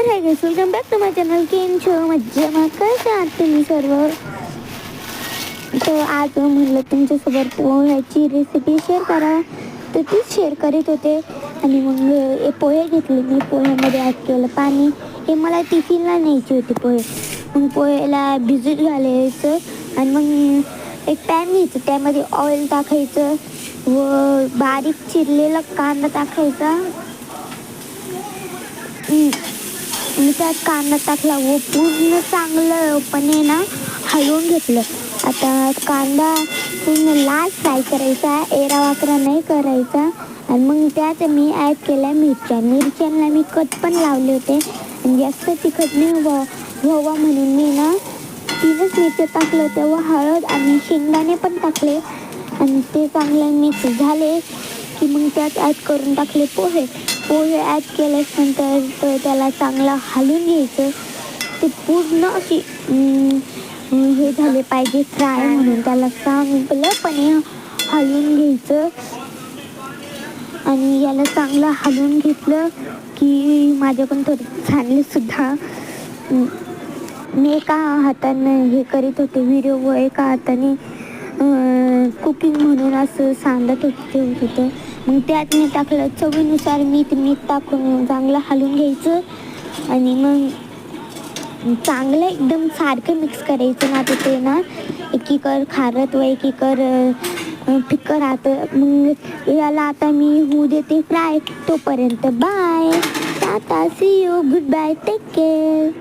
तर hi guys, welcome back to my channel. केम छो मज्जा कसे आहात तुम्ही सर्व. तर आज म्हणलं तुमच्यासोबत पोह्याची रेसिपी शेअर करा, तर तीच शेअर करीत होते. आणि मग हे पोहे घेतले मी, पोह्यामध्ये ॲड केलं पाणी. हे मला टिफिनला न्यायचे होते पोहे. मग पोह्याला भिजत घालायचं आणि मग एक पॅन घ्यायचं, त्यामध्ये ऑइल टाकायचं व बारीक चिरलेला कांदा टाकायचा. मी त्यात कांदा टाकला व पूर्ण चांगलंपणे हलवून घेतलं. आता कांदा पूर्ण लाल फ्राय करायचा, एरा वाकरा नाही करायचा. आणि मग त्यात मी ॲड केल्या मिरच्यांना मी कट पण लावले होते. आणि जास्त तिखट नाही व्हावा म्हणून मी 3च मिरच्या टाकलं होत्या व हळद आणि शेंगदाणे पण टाकले. आणि ते चांगले मिक्स झाले की मग त्यात ॲड करून टाकले पोहे ॲड केल्यानंतर तर त्याला चांगला हलवून घ्यायचं. ते पूर्ण अशी हे झाले पाहिजे फ्राय, म्हणून त्याला चांगलंपणे हलवून घ्यायचं. आणि याला चांगलं हलवून घेतलं की माझ्याकडून थोडं झालेसुद्धा. मी एका हाताने हे करीत होते व्हिडिओ व एका हाताने कुकिंग म्हणून असं सांगत होतं. मग त्यात मी टाकलं चवीनुसार मीठ टाकून चांगलं हलवून घ्यायचं. आणि मग चांगलं एकदम सारखं मिक्स करायचं ना, ते एकीकर खारट व एकीकर फिक्कं राहतं. मग याला आता मी होऊ देते फ्राय. तोपर्यंत bye, tata, see you, goodbye, take care.